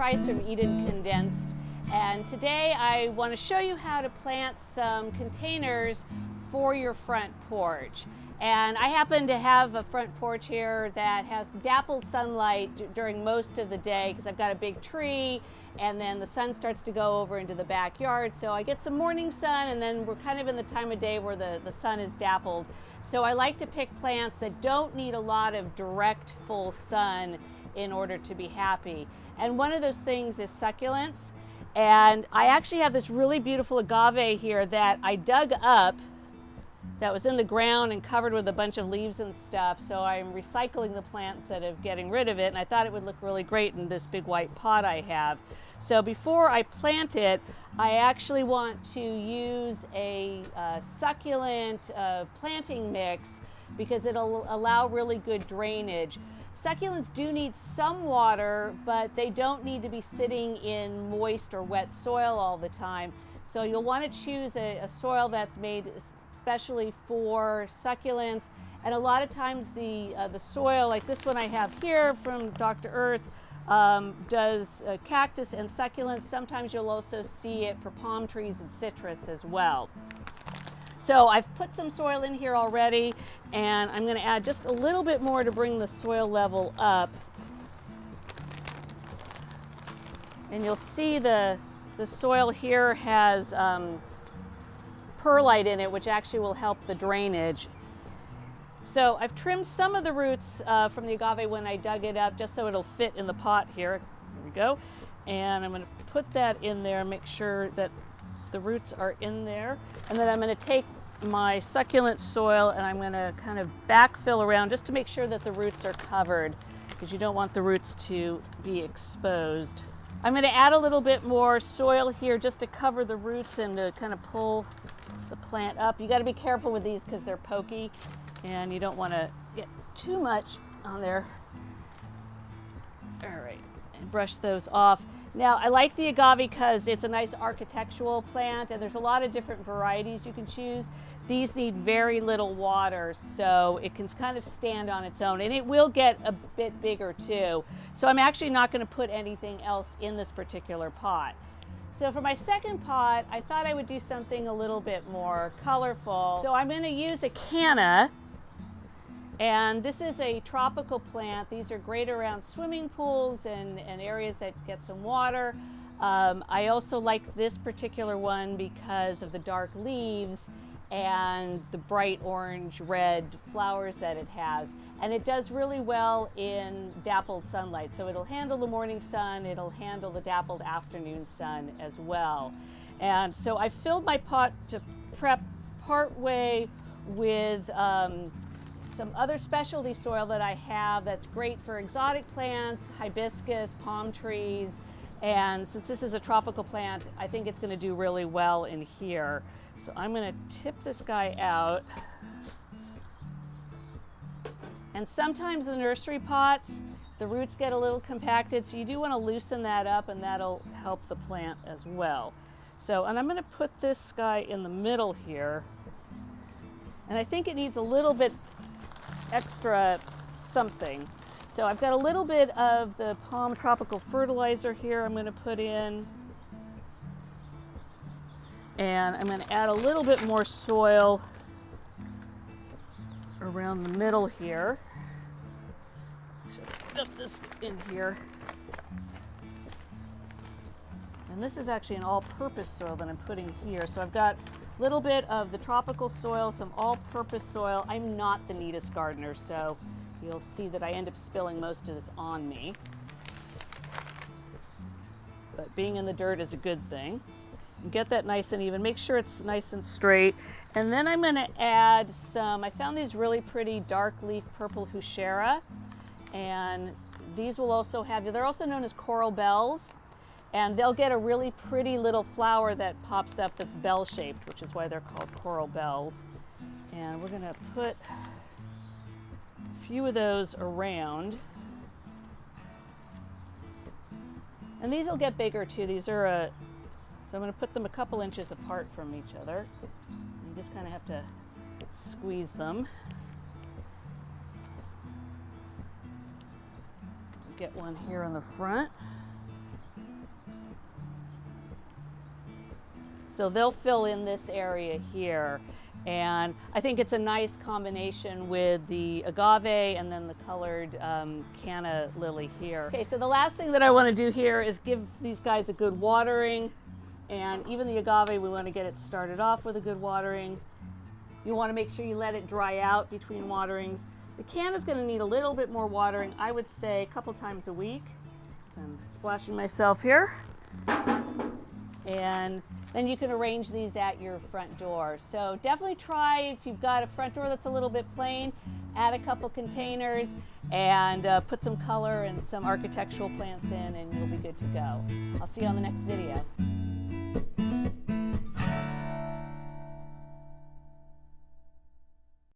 Price from Eden Condensed, and today I want to show you how to plant some containers for your front porch. And I happen to have a front porch here that has dappled sunlight during most of the day because I've got a big tree, and then the sun starts to go over into the backyard, so I get some morning sun, and then we're kind of in the time of day where the sun is dappled. So I like to pick plants that don't need a lot of direct full sun in order to be happy. And one of those things is succulents. And I actually have this really beautiful agave here that I dug up that was in the ground and covered with a bunch of leaves and stuff. So I'm recycling the plant instead of getting rid of it. And I thought it would look really great in this big white pot I have. So before I plant it, I actually want to use a succulent planting mix because it'll allow really good drainage. Succulents do need some water, but they don't need to be sitting in moist or wet soil all the time. So you'll want to choose a soil that's made especially for succulents. And a lot of times the soil, like this one I have here from Dr. Earth, does cactus and succulents. Sometimes you'll also see it for palm trees and citrus as well. So I've put some soil in here already, and I'm going to add just a little bit more to bring the soil level up. And you'll see the soil here has perlite in it, which actually will help the drainage. So I've trimmed some of the roots from the agave when I dug it up, just so it'll fit in the pot here. Here we go. And I'm going to put that in there, make sure that the roots are in there. And then I'm going to take my succulent soil and I'm going to kind of backfill around just to make sure that the roots are covered, because you don't want the roots to be exposed. I'm going to add a little bit more soil here just to cover the roots and to kind of pull the plant up. You got to be careful with these because they're pokey and you don't want to get too much on there. All right, and brush those off. Now, I like the agave because it's a nice architectural plant, and there's a lot of different varieties you can choose. These need very little water, so it can kind of stand on its own, and it will get a bit bigger too. So I'm actually not going to put anything else in this particular pot. So for my second pot, I thought I would do something a little bit more colorful. So I'm going to use a canna. And this is a tropical plant. These are great around swimming pools and areas that get some water. I also like this particular one because of the dark leaves and the bright orange red flowers that it has. And it does really well in dappled sunlight. So it'll handle the morning sun, it'll handle the dappled afternoon sun as well. And so I filled my pot to prep partway with some other specialty soil that I have that's great for exotic plants, hibiscus, palm trees, and since this is a tropical plant, I think it's going to do really well in here. So I'm going to tip this guy out. And sometimes the nursery pots, the roots get a little compacted, so you do want to loosen that up, and that'll help the plant as well. So, and I'm going to put this guy in the middle here, and I think it needs a little bit extra something. So I've got a little bit of the Palm Tropical Fertilizer here I'm going to put in. And I'm going to add a little bit more soil around the middle here. So dump this in here. And this is actually an all-purpose soil that I'm putting here. So I've got a little bit of the tropical soil, some all-purpose soil. I'm not the neatest gardener, so you'll see that I end up spilling most of this on me. But being in the dirt is a good thing. And get that nice and even. Make sure it's nice and straight. And then I'm going to add some, I found these really pretty dark leaf purple Heuchera. And these will also have, they're also known as coral bells. And they'll get a really pretty little flower that pops up that's bell-shaped, which is why they're called coral bells. And we're going to put a few of those around. And these will get bigger too. These are so I'm going to put them a couple inches apart from each other. You just kind of have to squeeze them. Get one here in the front. So they'll fill in this area here. And I think it's a nice combination with the agave and then the colored canna lily here. Okay, so the last thing that I want to do here is give these guys a good watering. And even the agave, we want to get it started off with a good watering. You want to make sure you let it dry out between waterings. The canna is going to need a little bit more watering, I would say a couple times a week. So I'm splashing myself here. And then you can arrange these at your front door. So definitely try, if you've got a front door that's a little bit plain, add a couple containers and put some color and some architectural plants in and you'll be good to go. I'll see you on the next video.